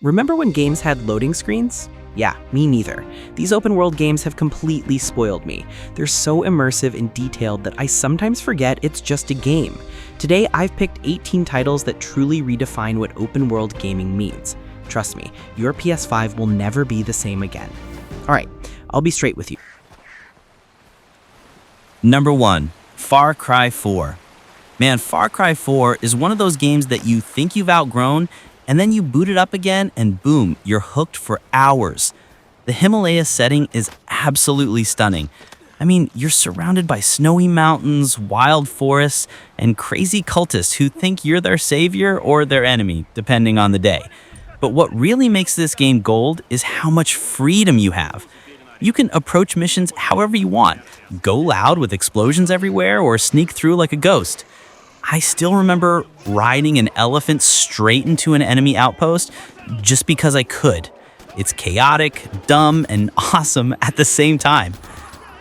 Remember when games had loading screens? Yeah, me neither. These open world games have completely spoiled me. They're so immersive and detailed that I sometimes forget it's just a game. Today, I've picked 18 titles that truly redefine what open world gaming means. Trust me, your PS5 will never be the same again. Alright, I'll be straight with you. Number 1, Far Cry 4. Man, Far Cry 4 is one of those games that you think you've outgrown, and then you boot it up again and boom, you're hooked for hours. The Himalaya setting is absolutely stunning. I mean, you're surrounded by snowy mountains, wild forests, and crazy cultists who think you're their savior or their enemy, depending on the day. But what really makes this game gold is how much freedom you have. You can approach missions however you want, go loud with explosions everywhere, or sneak through like a ghost. I still remember riding an elephant straight into an enemy outpost just because I could. It's chaotic, dumb, and awesome at the same time.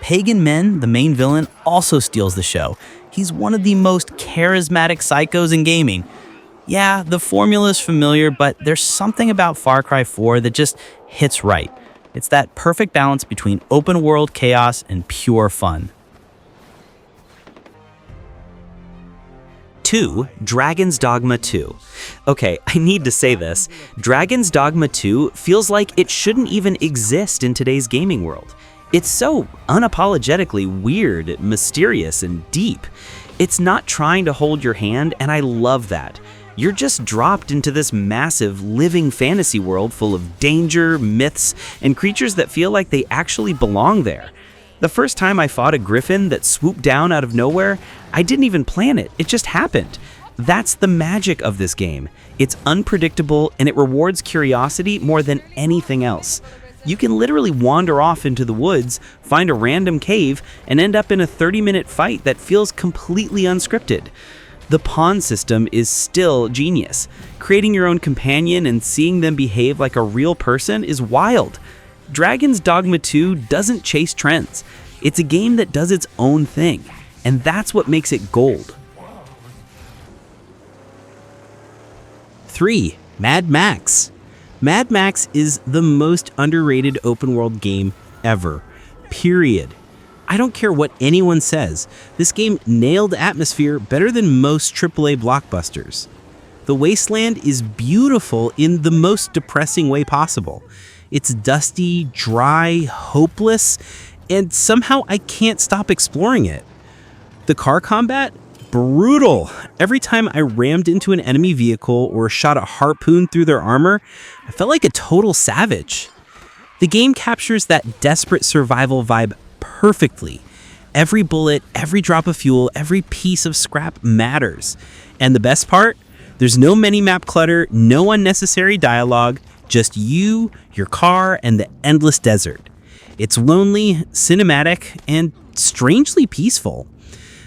Pagan Men, the main villain, also steals the show. He's one of the most charismatic psychos in gaming. Yeah, the formula is familiar, but there's something about Far Cry 4 that just hits right. It's that perfect balance between open world chaos and pure fun. 2. Dragon's Dogma 2. Okay, I need to say this. Dragon's Dogma 2 feels like it shouldn't even exist in today's gaming world. It's so unapologetically weird, mysterious, and deep. It's not trying to hold your hand, and I love that. You're just dropped into this massive, living fantasy world full of danger, myths, and creatures that feel like they actually belong there. The first time I fought a griffin that swooped down out of nowhere, I didn't even plan it, it just happened. That's the magic of this game. It's unpredictable and it rewards curiosity more than anything else. You can literally wander off into the woods, find a random cave, and end up in a 30-minute fight that feels completely unscripted. The pawn system is still genius. Creating your own companion and seeing them behave like a real person is wild. Dragon's Dogma 2 doesn't chase trends. It's a game that does its own thing, and that's what makes it gold. 3. Mad Max. Mad Max is the most underrated open world game ever. Period. I don't care what anyone says, this game nailed atmosphere better than most AAA blockbusters. The wasteland is beautiful in the most depressing way possible. It's dusty, dry, hopeless, and somehow I can't stop exploring it. The car combat? Brutal. Every time I rammed into an enemy vehicle or shot a harpoon through their armor, I felt like a total savage. The game captures that desperate survival vibe perfectly. Every bullet, every drop of fuel, every piece of scrap matters. And the best part? There's no mini-map clutter, no unnecessary dialogue, just you, your car, and the endless desert. It's lonely, cinematic, and strangely peaceful.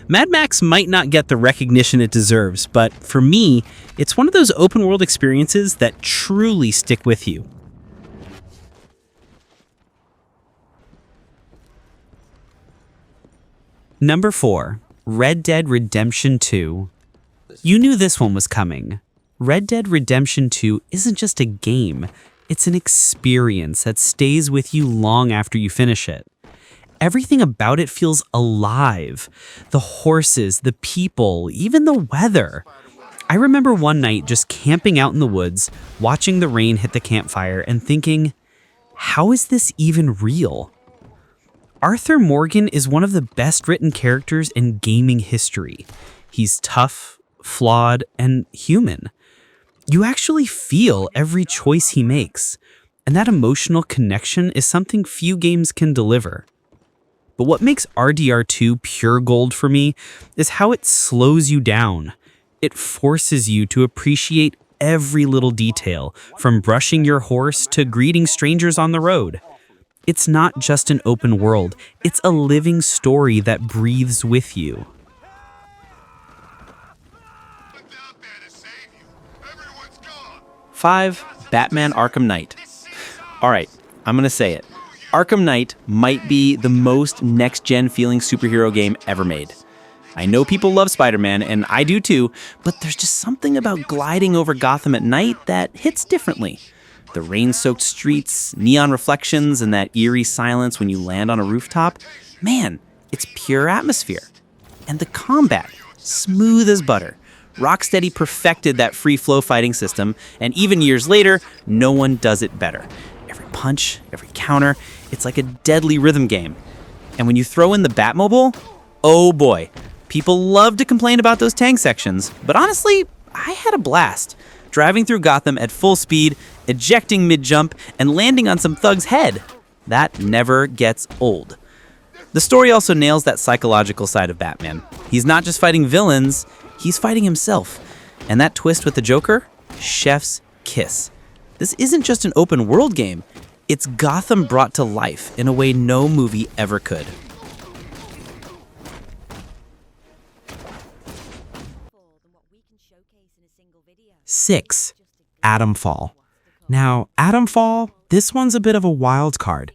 Mad Max might not get the recognition it deserves, but for me, it's one of those open-world experiences that truly stick with you. Number 4. Red Dead Redemption 2. You knew this one was coming. Red Dead Redemption 2 isn't just a game, it's an experience that stays with you long after you finish it. Everything about it feels alive. The horses, the people, even the weather. I remember one night just camping out in the woods, watching the rain hit the campfire and thinking, how is this even real? Arthur Morgan is one of the best written characters in gaming history. He's tough, flawed, and human. You actually feel every choice he makes, and that emotional connection is something few games can deliver. But what makes RDR2 pure gold for me is how it slows you down. It forces you to appreciate every little detail, from brushing your horse to greeting strangers on the road. It's not just an open world, it's a living story that breathes with you. 5. Batman Arkham Knight. Alright, I'm gonna say it. Arkham Knight might be the most next-gen feeling superhero game ever made. I know people love Spider-Man, and I do too, but there's just something about gliding over Gotham at night that hits differently. The rain-soaked streets, neon reflections, and that eerie silence when you land on a rooftop. Man, it's pure atmosphere. And the combat, smooth as butter. Rocksteady perfected that free-flow fighting system, and even years later, no one does it better. Every punch, every counter, it's like a deadly rhythm game. And when you throw in the Batmobile, oh boy, people love to complain about those tank sections, but honestly, I had a blast. Driving through Gotham at full speed, ejecting mid-jump, and landing on some thug's head. That never gets old. The story also nails that psychological side of Batman. He's not just fighting villains, he's fighting himself. And that twist with the Joker? Chef's kiss. This isn't just an open world game. It's Gotham brought to life in a way no movie ever could. Six, Atomfall. Now, Atomfall, this one's a bit of a wild card.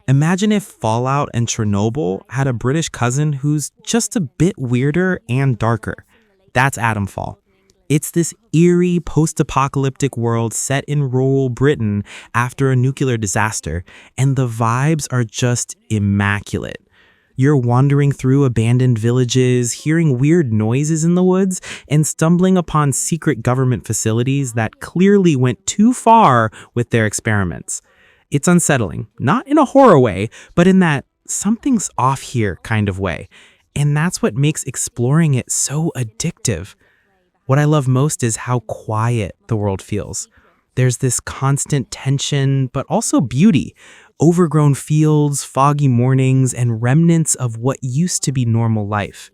Imagine if Fallout and Chernobyl had a British cousin who's just a bit weirder and darker. That's Atomfall. It's this eerie post-apocalyptic world set in rural Britain after a nuclear disaster, and the vibes are just immaculate. You're wandering through abandoned villages, hearing weird noises in the woods, and stumbling upon secret government facilities that clearly went too far with their experiments. It's unsettling, not in a horror way, but in that something's off here kind of way. And that's what makes exploring it so addictive. What I love most is how quiet the world feels. There's this constant tension, but also beauty. Overgrown fields, foggy mornings, and remnants of what used to be normal life.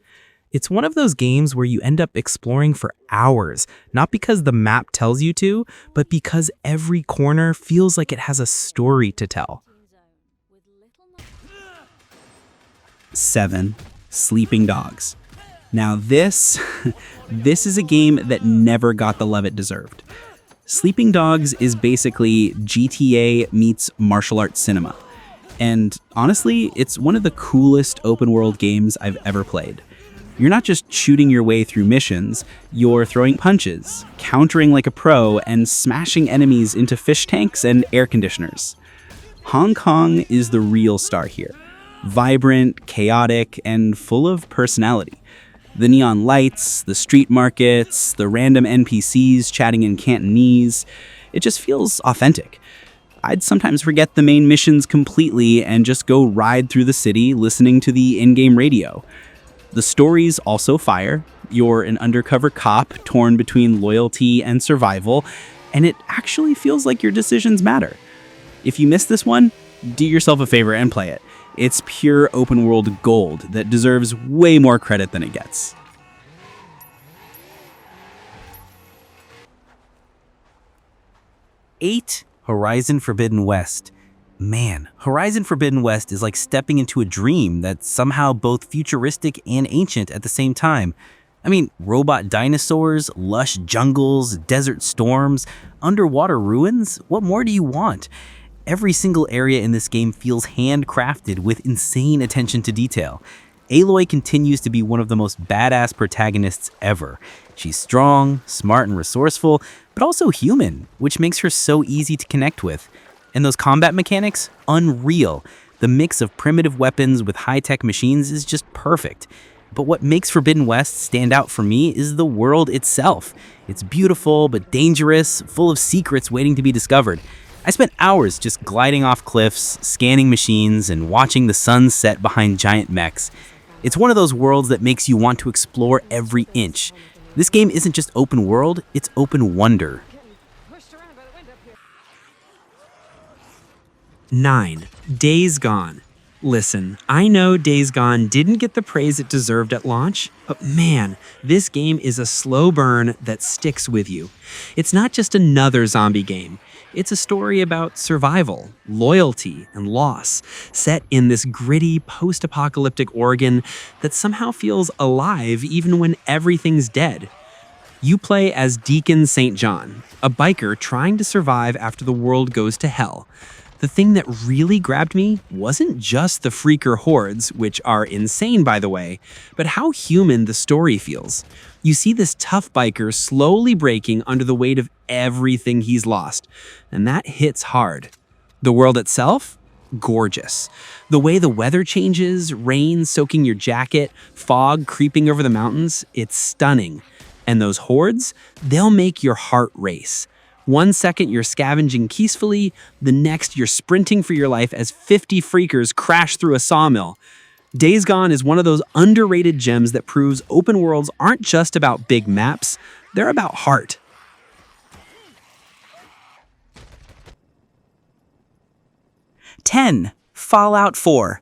It's one of those games where you end up exploring for hours, not because the map tells you to, but because every corner feels like it has a story to tell. 7, Sleeping Dogs. Now this is a game that never got the love it deserved. Sleeping Dogs is basically GTA meets martial arts cinema. And honestly, it's one of the coolest open world games I've ever played. You're not just shooting your way through missions, you're throwing punches, countering like a pro, and smashing enemies into fish tanks and air conditioners. Hong Kong is the real star here. Vibrant, chaotic, and full of personality. The neon lights, the street markets, the random NPCs chatting in Cantonese, it just feels authentic. I'd sometimes forget the main missions completely and just go ride through the city listening to the in-game radio. The story's also fire. You're an undercover cop torn between loyalty and survival, and it actually feels like your decisions matter. If you missed this one, do yourself a favor and play it. It's pure open world gold that deserves way more credit than it gets. Eight, Horizon Forbidden West. Man, Horizon Forbidden West is like stepping into a dream that's somehow both futuristic and ancient at the same time. I mean, robot dinosaurs, lush jungles, desert storms, underwater ruins, what more do you want? Every single area in this game feels handcrafted with insane attention to detail. Aloy continues to be one of the most badass protagonists ever. She's strong, smart, and resourceful, but also human, which makes her so easy to connect with. And those combat mechanics? Unreal. The mix of primitive weapons with high-tech machines is just perfect. But what makes Forbidden West stand out for me is the world itself. It's beautiful but dangerous, full of secrets waiting to be discovered. I spent hours just gliding off cliffs, scanning machines, and watching the sun set behind giant mechs. It's one of those worlds that makes you want to explore every inch. This game isn't just open world, it's open wonder. 9. Days Gone. Listen, I know Days Gone didn't get the praise it deserved at launch, but man, this game is a slow burn that sticks with you. It's not just another zombie game. It's a story about survival, loyalty, and loss, set in this gritty, post-apocalyptic Oregon that somehow feels alive even when everything's dead. You play as Deacon St. John, a biker trying to survive after the world goes to hell. The thing that really grabbed me wasn't just the freaker hordes, which are insane by the way, but how human the story feels. You see this tough biker slowly breaking under the weight of everything he's lost, and that hits hard. The world itself? Gorgeous. The way the weather changes, rain soaking your jacket, fog creeping over the mountains, it's stunning. And those hordes, they'll make your heart race. 1 second you're scavenging peacefully, the next you're sprinting for your life as 50 freakers crash through a sawmill. Days Gone is one of those underrated gems that proves open worlds aren't just about big maps, they're about heart. Fallout 4.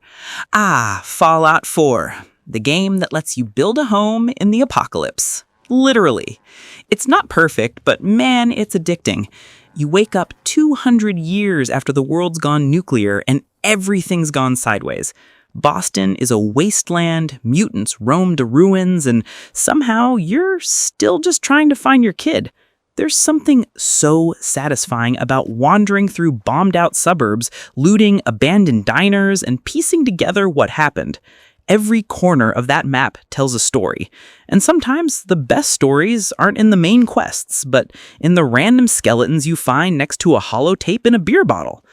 Fallout 4. The game that lets you build a home in the apocalypse. Literally. It's not perfect, but man, it's addicting. You wake up 200 years after the world's gone nuclear and everything's gone sideways. Boston is a wasteland, mutants roam the ruins, and somehow you're still just trying to find your kid. There's something so satisfying about wandering through bombed-out suburbs, looting abandoned diners, and piecing together what happened. Every corner of that map tells a story. And sometimes the best stories aren't in the main quests, but in the random skeletons you find next to a holotape in a beer bottle.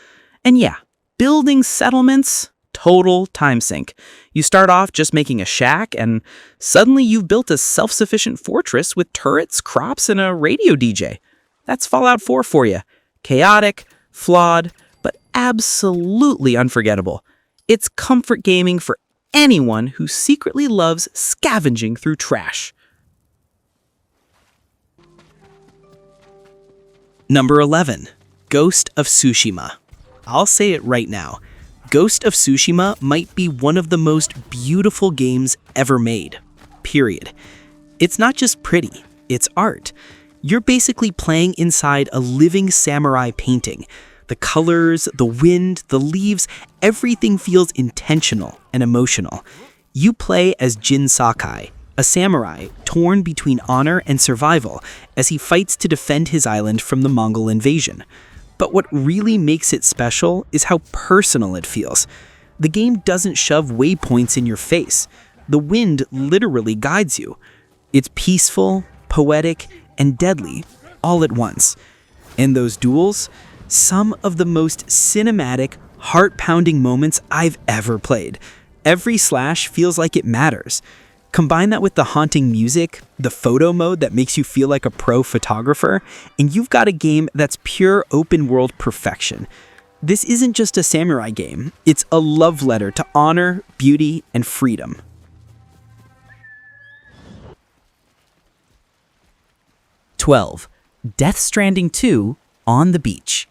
And yeah, building settlements, total time sink. You start off just making a shack, and suddenly you've built a self-sufficient fortress with turrets, crops, and a radio DJ. That's Fallout 4 for you. Chaotic, flawed, but absolutely unforgettable. It's comfort gaming for anyone who secretly loves scavenging through trash. Number 11, Ghost of Tsushima. I'll say it right now. Ghost of Tsushima might be one of the most beautiful games ever made. Period. It's not just pretty, it's art. You're basically playing inside a living samurai painting. The colors, the wind, the leaves, everything feels intentional and emotional. You play as Jin Sakai, a samurai torn between honor and survival as he fights to defend his island from the Mongol invasion. But what really makes it special is how personal it feels. The game doesn't shove waypoints in your face. The wind literally guides you. It's peaceful, poetic, and deadly all at once. And those duels, some of the most cinematic, heart-pounding moments I've ever played. Every slash feels like it matters. Combine that with the haunting music, the photo mode that makes you feel like a pro photographer, and you've got a game that's pure open-world perfection. This isn't just a samurai game, it's a love letter to honor, beauty, and freedom. Death Stranding 2 on the beach.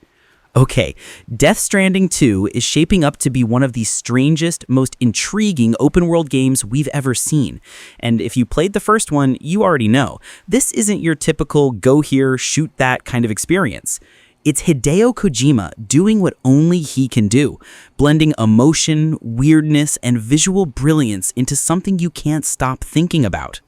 Okay, Death Stranding 2 is shaping up to be one of the strangest, most intriguing open-world games we've ever seen. And if you played the first one, you already know. This isn't your typical go here, shoot that kind of experience. It's Hideo Kojima doing what only he can do, blending emotion, weirdness, and visual brilliance into something you can't stop thinking about.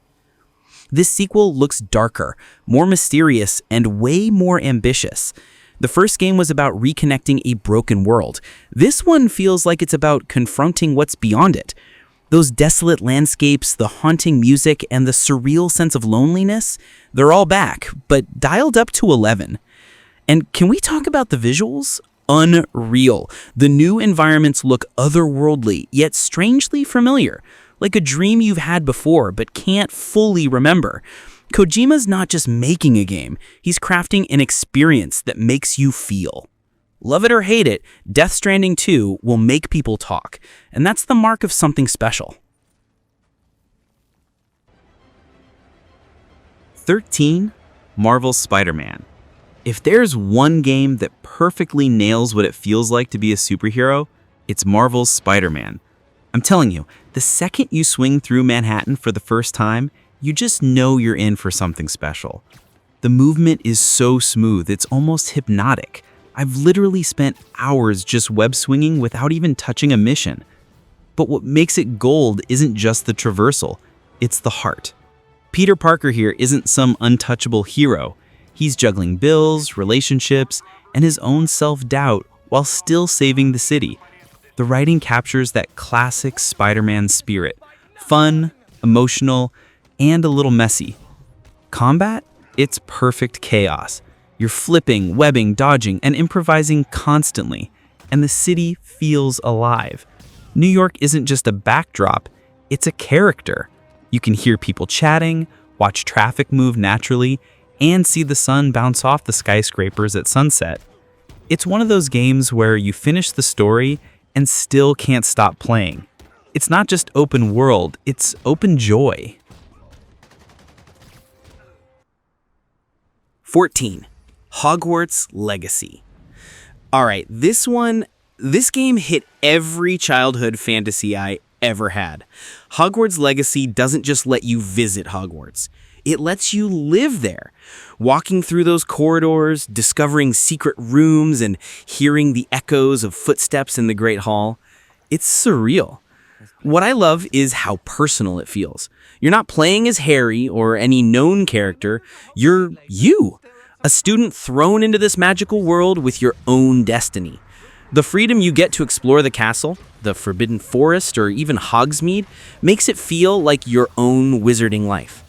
This sequel looks darker, more mysterious, and way more ambitious. The first game was about reconnecting a broken world. This one feels like it's about confronting what's beyond it. Those desolate landscapes, the haunting music, and the surreal sense of loneliness, they're all back, but dialed up to 11. And can we talk about the visuals? Unreal. The new environments look otherworldly, yet strangely familiar, like a dream you've had before but can't fully remember. Kojima's not just making a game, he's crafting an experience that makes you feel. Love it or hate it, Death Stranding 2 will make people talk, and that's the mark of something special. 13, Marvel's Spider-Man. If there's one game that perfectly nails what it feels like to be a superhero, it's Marvel's Spider-Man. I'm telling you, the second you swing through Manhattan for the first time, you just know you're in for something special. The movement is so smooth, it's almost hypnotic. I've literally spent hours just web swinging without even touching a mission. But what makes it gold isn't just the traversal, it's the heart. Peter Parker here isn't some untouchable hero. He's juggling bills, relationships, and his own self-doubt while still saving the city. The writing captures that classic Spider-Man spirit. Fun, emotional, and a little messy. Combat? It's perfect chaos. You're flipping, webbing, dodging, and improvising constantly, and the city feels alive. New York isn't just a backdrop, it's a character. You can hear people chatting, watch traffic move naturally, and see the sun bounce off the skyscrapers at sunset. It's one of those games where you finish the story and still can't stop playing. It's not just open world, it's open joy. 14. Hogwarts Legacy. All right, this game hit every childhood fantasy I ever had. Hogwarts Legacy doesn't just let you visit Hogwarts. It lets you live there, walking through those corridors, discovering secret rooms, and hearing the echoes of footsteps in the Great Hall. It's surreal. What I love is how personal it feels. You're not playing as Harry or any known character. You're you, a student thrown into this magical world with your own destiny. The freedom you get to explore the castle, the Forbidden Forest, or even Hogsmeade makes it feel like your own wizarding life.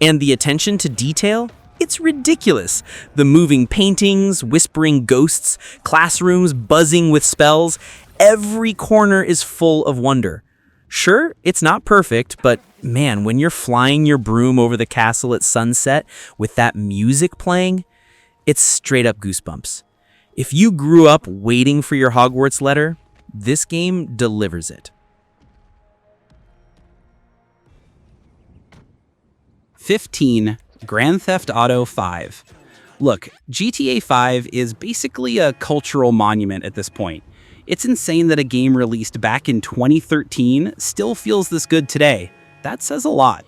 And the attention to detail? It's ridiculous. The moving paintings, whispering ghosts, classrooms buzzing with spells, every corner is full of wonder. Sure, it's not perfect, but man, when you're flying your broom over the castle at sunset with that music playing, it's straight up goosebumps. If you grew up waiting for your Hogwarts letter, this game delivers it. 15. Grand Theft Auto 5. Look, GTA 5 is basically a cultural monument at this point. It's insane that a game released back in 2013 still feels this good today. That says a lot.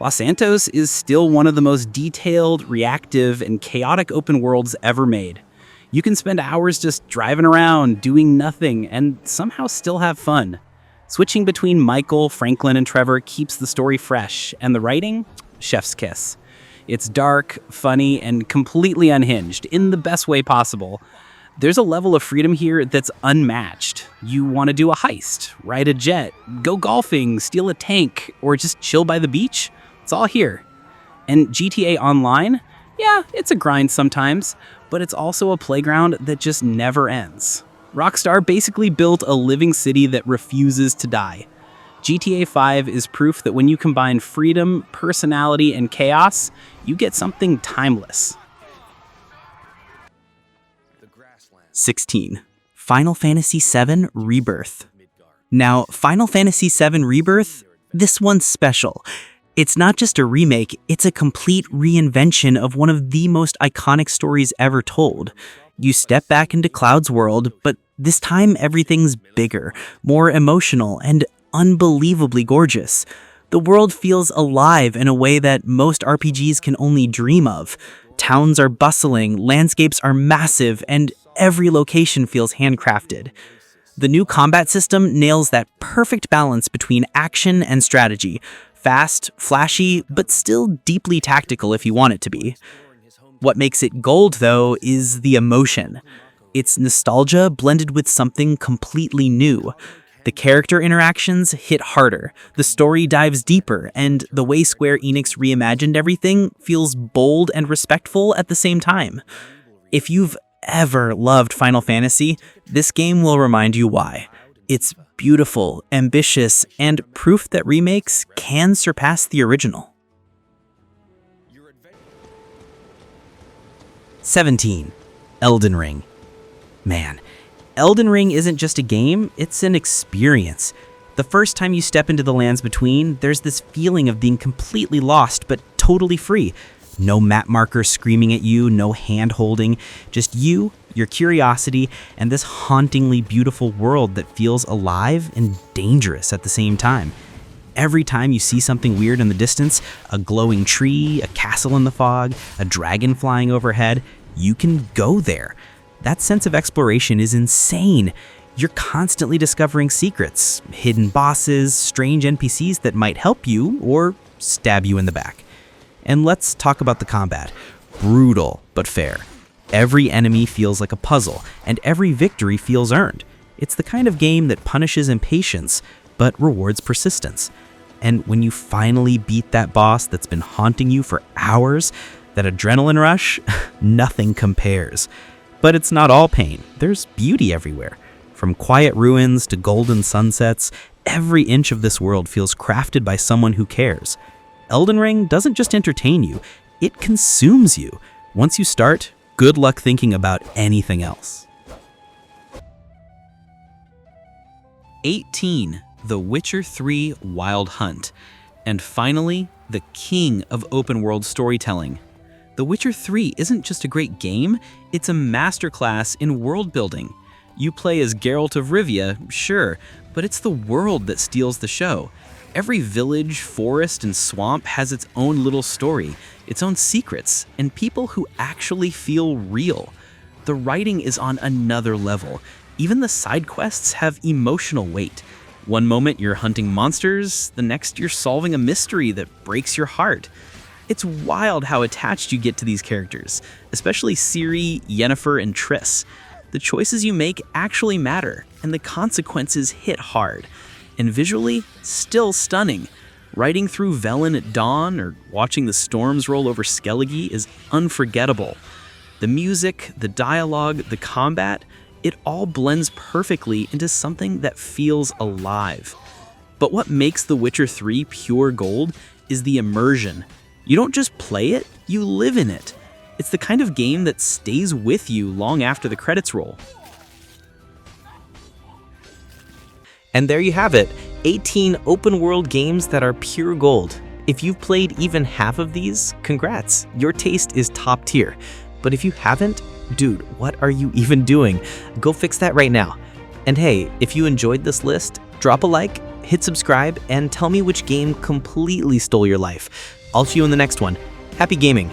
Los Santos is still one of the most detailed, reactive, and chaotic open worlds ever made. You can spend hours just driving around, doing nothing, and somehow still have fun. Switching between Michael, Franklin, and Trevor keeps the story fresh, and the writing? Chef's kiss. It's dark, funny, and completely unhinged, in the best way possible. There's a level of freedom here that's unmatched. You want to do a heist, ride a jet, go golfing, steal a tank, or just chill by the beach? It's all here. And GTA Online? Yeah, it's a grind sometimes, but it's also a playground that just never ends. Rockstar basically built a living city that refuses to die. GTA 5 is proof that when you combine freedom, personality, and chaos, you get something timeless. 16. Final Fantasy VII Rebirth. Now, Final Fantasy VII Rebirth, this one's special. It's not just a remake, it's a complete reinvention of one of the most iconic stories ever told. You step back into Cloud's world, but this time everything's bigger, more emotional, and unbelievably gorgeous. The world feels alive in a way that most RPGs can only dream of. Towns are bustling, landscapes are massive, and every location feels handcrafted. The new combat system nails that perfect balance between action and strategy. Fast, flashy, but still deeply tactical if you want it to be. What makes it gold, though, is the emotion. It's nostalgia blended with something completely new. The character interactions hit harder, the story dives deeper, and the way Square Enix reimagined everything feels bold and respectful at the same time. If you've ever loved Final Fantasy, this game will remind you why. It's beautiful, ambitious, and proof that remakes can surpass the original. 17. Elden Ring. Man, Elden Ring isn't just a game, it's an experience. The first time you step into the lands between, there's this feeling of being completely lost but totally free. No map marker screaming at you, no hand-holding, just you, your curiosity, and this hauntingly beautiful world that feels alive and dangerous at the same time. Every time you see something weird in the distance, a glowing tree, a castle in the fog, a dragon flying overhead, you can go there. That sense of exploration is insane. You're constantly discovering secrets, hidden bosses, strange NPCs that might help you or stab you in the back. And let's talk about the combat. Brutal, but fair. Every enemy feels like a puzzle, and every victory feels earned. It's the kind of game that punishes impatience, but rewards persistence. And when you finally beat that boss that's been haunting you for hours, that adrenaline rush, nothing compares. But it's not all pain. There's beauty everywhere. From quiet ruins to golden sunsets, every inch of this world feels crafted by someone who cares. Elden Ring doesn't just entertain you, it consumes you. Once you start, good luck thinking about anything else. 18. The Witcher 3 Wild Hunt. And finally, the king of open world storytelling. The Witcher 3 isn't just a great game, it's a masterclass in world building. You play as Geralt of Rivia, sure, but it's the world that steals the show. Every village, forest, and swamp has its own little story, its own secrets, and people who actually feel real. The writing is on another level. Even the side quests have emotional weight. One moment you're hunting monsters, the next you're solving a mystery that breaks your heart. It's wild how attached you get to these characters, especially Ciri, Yennefer, and Triss. The choices you make actually matter, and the consequences hit hard. And visually, still stunning. Riding through Velen at dawn or watching the storms roll over Skellige is unforgettable. The music, the dialogue, the combat, it all blends perfectly into something that feels alive. But what makes The Witcher 3 pure gold is the immersion. You don't just play it, you live in it. It's the kind of game that stays with you long after the credits roll. And there you have it, 18 open world games that are pure gold. If you've played even half of these, congrats, your taste is top tier. But if you haven't, dude, what are you even doing? Go fix that right now. And hey, if you enjoyed this list, drop a like, hit subscribe, and tell me which game completely stole your life. I'll see you in the next one. Happy gaming!